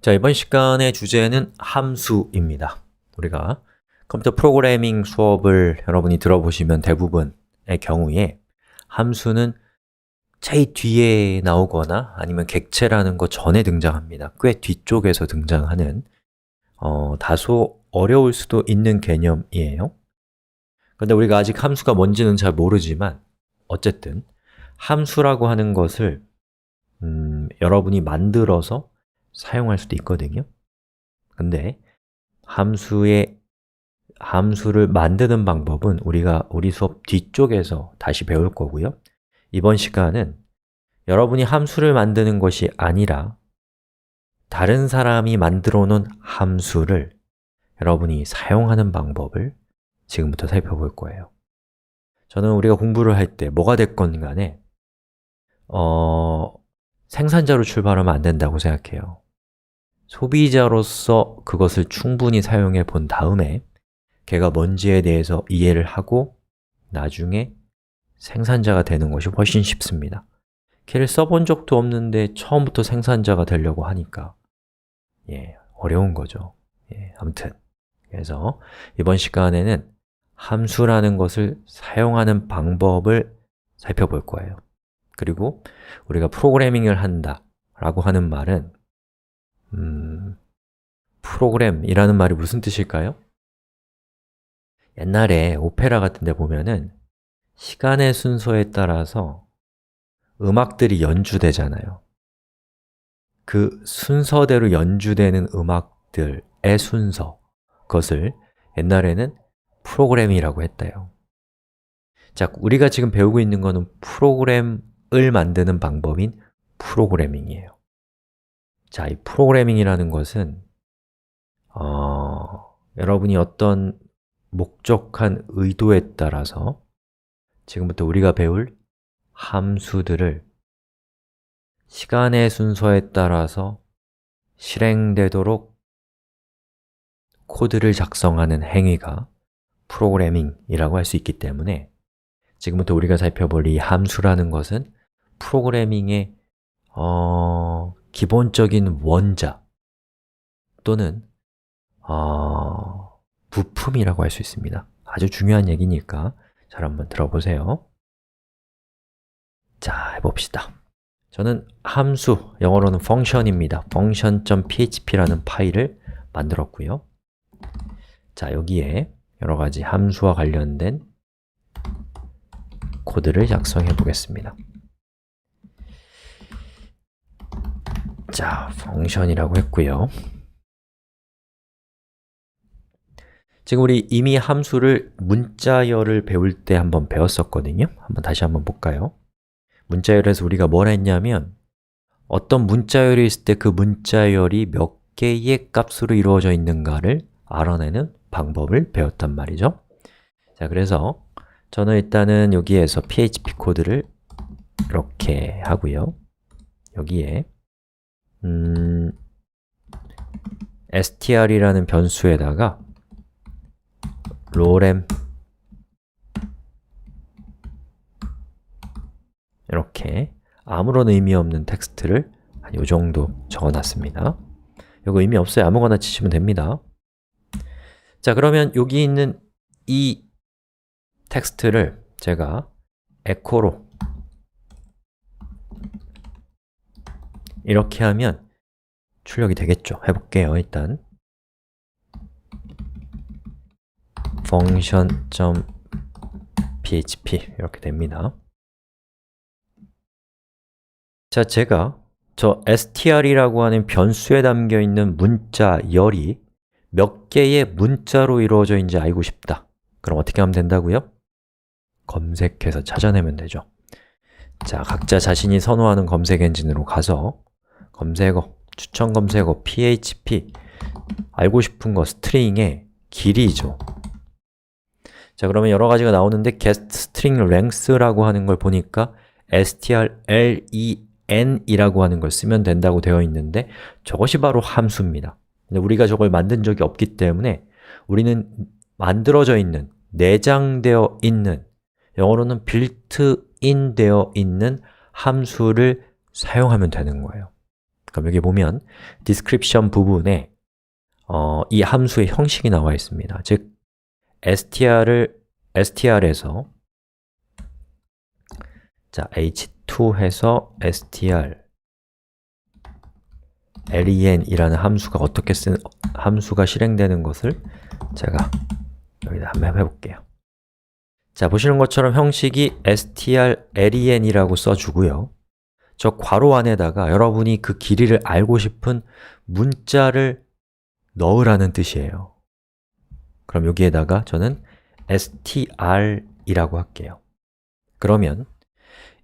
자, 이번 시간의 주제는 함수입니다. 우리가 컴퓨터 프로그래밍 수업을 여러분이 들어보시면 대부분의 경우에 함수는 제일 뒤에 나오거나 아니면 객체라는 거 전에 등장합니다. 꽤 뒤쪽에서 등장하는 다소 어려울 수도 있는 개념이에요. 그런데 우리가 아직 함수가 뭔지는 잘 모르지만 어쨌든 함수라고 하는 것을 여러분이 만들어서 사용할 수도 있거든요. 근데 함수를 만드는 방법은 우리가 우리 수업 뒤쪽에서 다시 배울 거고요. 이번 시간은 여러분이 함수를 만드는 것이 아니라 다른 사람이 만들어 놓은 함수를 여러분이 사용하는 방법을 지금부터 살펴볼 거예요. 저는 우리가 공부를 할 때 뭐가 됐건 간에 생산자로 출발하면 안 된다고 생각해요. 소비자로서 그것을 충분히 사용해 본 다음에 걔가 뭔지에 대해서 이해를 하고 나중에 생산자가 되는 것이 훨씬 쉽습니다. 걔를 써본 적도 없는데 처음부터 생산자가 되려고 하니까 어려운 거죠. 아무튼 그래서 이번 시간에는 함수라는 것을 사용하는 방법을 살펴볼 거예요. 그리고 우리가 프로그래밍을 한다 라고 하는 말은 프로그램이라는 말이 무슨 뜻일까요? 옛날에 오페라 같은 데 보면은 시간의 순서에 따라서 음악들이 연주되잖아요. 그 순서대로 연주되는 음악들의 순서, 그것을 옛날에는 프로그램이라고 했대요. 자, 우리가 지금 배우고 있는 것은 프로그램을 만드는 방법인 프로그래밍이에요. 자, 이 프로그래밍이라는 것은 여러분이 어떤 목적한 의도에 따라서 지금부터 우리가 배울 함수들을 시간의 순서에 따라서 실행되도록 코드를 작성하는 행위가 프로그래밍이라고 할 수 있기 때문에 지금부터 우리가 살펴볼 이 함수라는 것은 프로그래밍의 기본적인 원자 또는 부품이라고 할 수 있습니다. 아주 중요한 얘기니까 잘 한번 들어보세요. 자, 해봅시다. 저는 함수, 영어로는 function입니다. function.php라는 파일을 만들었고요. 자, 여기에 여러 가지 함수와 관련된 코드를 작성해 보겠습니다. 자, function이라고 했고요. 지금 우리 이미 함수를 문자열을 배울 때 한번 배웠었거든요. 다시 한번 볼까요? 문자열에서 우리가 뭘 했냐면 어떤 문자열이 있을 때 그 문자열이 몇 개의 값으로 이루어져 있는가를 알아내는 방법을 배웠단 말이죠. 자, 그래서 저는 일단은 여기에서 PHP 코드를 이렇게 하고요. 여기에 str이라는 변수에다가 lorem 이렇게 아무런 의미 없는 텍스트를 한 이 정도 적어놨습니다. 이거 의미 없어요. 아무거나 치시면 됩니다. 자, 그러면 여기 있는 이 텍스트를 제가 echo로 이렇게 하면 출력이 되겠죠. 해볼게요. 일단 function.php 이렇게 됩니다. 자, 제가 저 str이라고 하는 변수에 담겨있는 문자열이 몇 개의 문자로 이루어져 있는지 알고 싶다. 그럼 어떻게 하면 된다고요? 검색해서 찾아내면 되죠. 자, 각자 자신이 선호하는 검색 엔진으로 가서 검색어, 추천 검색어, php 알고 싶은 거 스트링의 길이죠. 자, 그러면 여러 가지가 나오는데 getStringLength라고 하는 걸 보니까 strlen이라고 하는 걸 쓰면 된다고 되어 있는데 저것이 바로 함수입니다. 근데 우리가 저걸 만든 적이 없기 때문에 우리는 만들어져 있는, 내장되어 있는, 영어로는 built-in 되어 있는 함수를 사용하면 되는 거예요. 그럼 여기 보면 description 부분에 이 함수의 형식이 나와 있습니다. 즉, str에서 자, h2 해서 str len이라는 함수가 실행되는 것을 제가 여기다 한번 해볼게요. 자, 보시는 것처럼 형식이 strlen이라고 써주고요. 저 괄호 안에다가 여러분이 그 길이를 알고 싶은 문자를 넣으라는 뜻이에요. 그럼 여기에다가 저는 str이라고 할게요. 그러면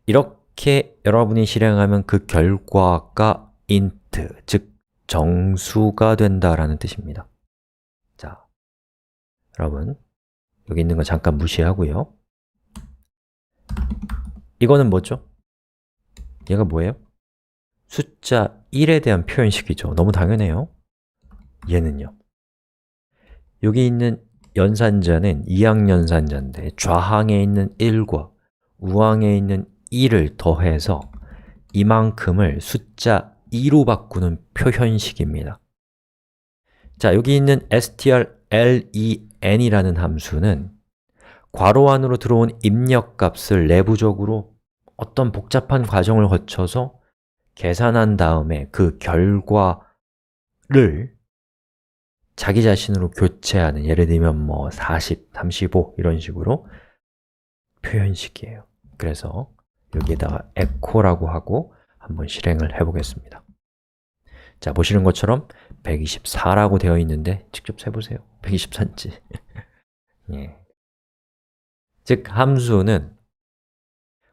이렇게 여러분이 실행하면 그 결과가 int, 즉 정수가 된다라는 뜻입니다. 자, 여러분 여기 있는 거 잠깐 무시하고요. 이거는 뭐죠? 얘가 뭐예요? 숫자 1에 대한 표현식이죠. 너무 당연해요. 얘는요? 여기 있는 연산자는 이항연산자인데 좌항에 있는 1과 우항에 있는 2를 더해서 이만큼을 숫자 2로 바꾸는 표현식입니다. 자, 여기 있는 strlen이라는 함수는 괄호 안으로 들어온 입력값을 내부적으로 어떤 복잡한 과정을 거쳐서 계산한 다음에 그 결과를 자기 자신으로 교체하는, 예를 들면 뭐 40, 35 이런 식으로 표현식이에요. 그래서 여기에다가 echo라고 하고 한번 실행을 해보겠습니다. 자, 보시는 것처럼 124라고 되어 있는데 직접 세보세요. 124인지 예. 즉, 함수는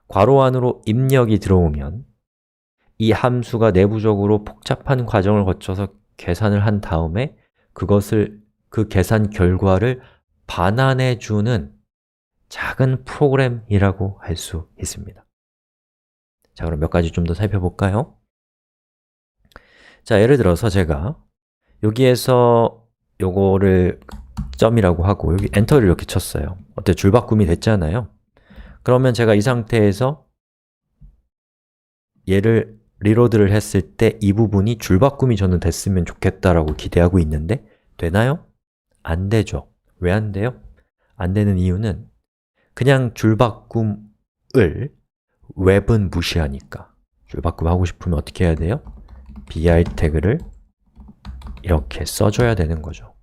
괄호 안으로 입력이 들어오면 이 함수가 내부적으로 복잡한 과정을 거쳐서 계산을 한 다음에 그 계산 결과를 반환해주는 작은 프로그램이라고 할 수 있습니다. 자, 그럼 몇 가지 좀 더 살펴볼까요? 자, 예를 들어서 제가 여기에서 요거를 점이라고 하고 여기 엔터를 이렇게 쳤어요. 어때? 줄바꿈이 됐잖아요. 그러면 제가 이 상태에서 얘를 리로드를 했을 때 이 부분이 줄바꿈이 저는 됐으면 좋겠다라고 기대하고 있는데 되나요? 안 되죠. 왜 안 돼요? 안 되는 이유는 그냥 줄바꿈을 웹은 무시하니까. 줄바꿈 하고 싶으면 어떻게 해야 돼요? br 태그를 이렇게 써줘야 되는 거죠.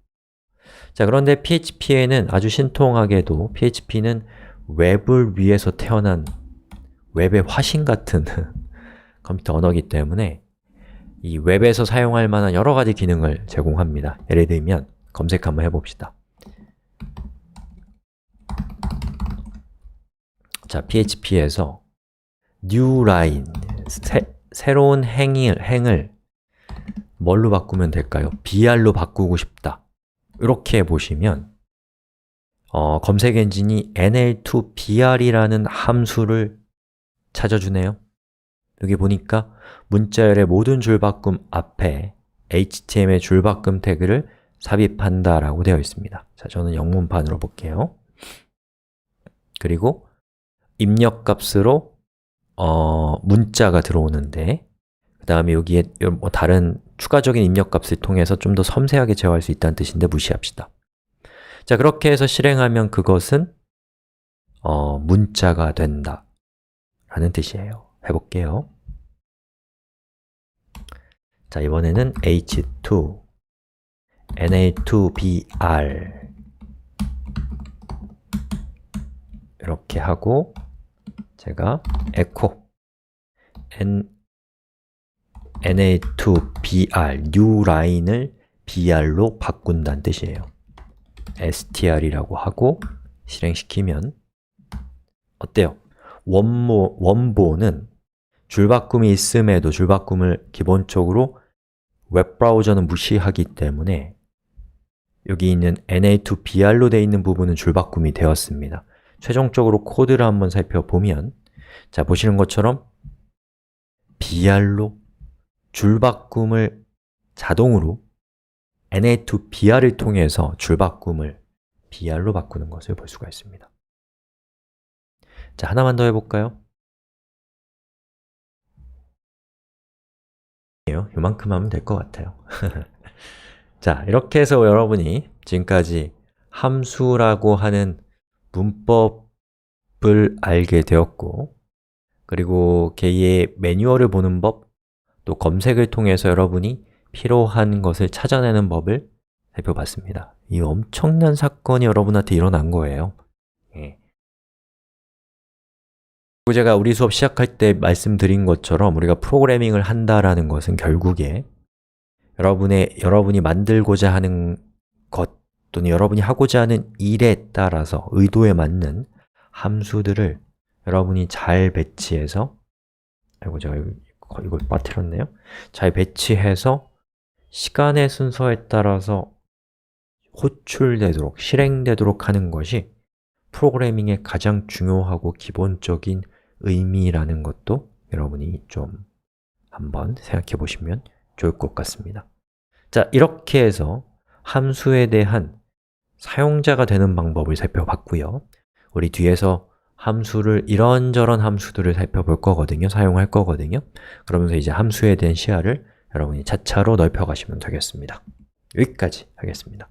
자, 그런데 PHP에는 아주 신통하게도 PHP는 웹을 위해서 태어난 웹의 화신 같은 컴퓨터 언어이기 때문에 이 웹에서 사용할 만한 여러 가지 기능을 제공합니다. 예를 들면 검색 한번 해봅시다. 자, PHP에서 new line, 새로운 행을 뭘로 바꾸면 될까요? br로 바꾸고 싶다. 이렇게 보시면 검색 엔진이 nl2br이라는 함수를 찾아주네요. 여기 보니까 문자열의 모든 줄바꿈 앞에 html의 줄바꿈 태그를 삽입한다 라고 되어 있습니다. 자, 저는 영문판으로 볼게요. 그리고 입력값으로 문자가 들어오는데 그 다음에 여기에 뭐 다른 추가적인 입력값을 통해서 좀 더 섬세하게 제어할 수 있다는 뜻인데 무시합시다. 자, 그렇게 해서 실행하면 그것은 문자가 된다 라는 뜻이에요. 해볼게요. 자, 이번에는 h2 nl2br 이렇게 하고 제가 echo nl2br new line을 br로 바꾼다는 뜻이에요. str이라고 하고 실행시키면 어때요? 원본은 줄바꿈이 있음에도 줄바꿈을 기본적으로 웹브라우저는 무시하기 때문에 여기 있는 nl2br로 되어 있는 부분은 줄바꿈이 되었습니다. 최종적으로 코드를 한번 살펴보면 자, 보시는 것처럼 br로 줄바꿈을 자동으로 nl2br을 통해서 줄바꿈을 br로 바꾸는 것을 볼 수가 있습니다. 자, 하나만 더 해볼까요? 요만큼 하면 될 것 같아요. 자, 이렇게 해서 여러분이 지금까지 함수라고 하는 문법을 알게 되었고, 그리고 걔의 매뉴얼을 보는 법, 또 검색을 통해서 여러분이 필요한 것을 찾아내는 법을 살펴봤습니다. 이 엄청난 사건이 여러분한테 일어난 거예요. 예. 그리고 제가 우리 수업 시작할 때 말씀드린 것처럼 우리가 프로그래밍을 한다라는 것은 결국에 여러분이 만들고자 하는 것 또는 여러분이 하고자 하는 일에 따라서 의도에 맞는 함수들을 여러분이 잘 배치해서 아이고 제가 이걸 빠뜨렸네요. 잘 배치해서 시간의 순서에 따라서 호출되도록, 실행되도록 하는 것이 프로그래밍의 가장 중요하고 기본적인 의미라는 것도 여러분이 좀 한번 생각해 보시면 좋을 것 같습니다. 자, 이렇게 해서 함수에 대한 사용자가 되는 방법을 살펴봤고요. 우리 뒤에서 함수를 이런저런 함수들을 살펴볼 거거든요. 사용할 거거든요. 그러면서 이제 함수에 대한 시야를 여러분이 차차로 넓혀가시면 되겠습니다. 여기까지 하겠습니다.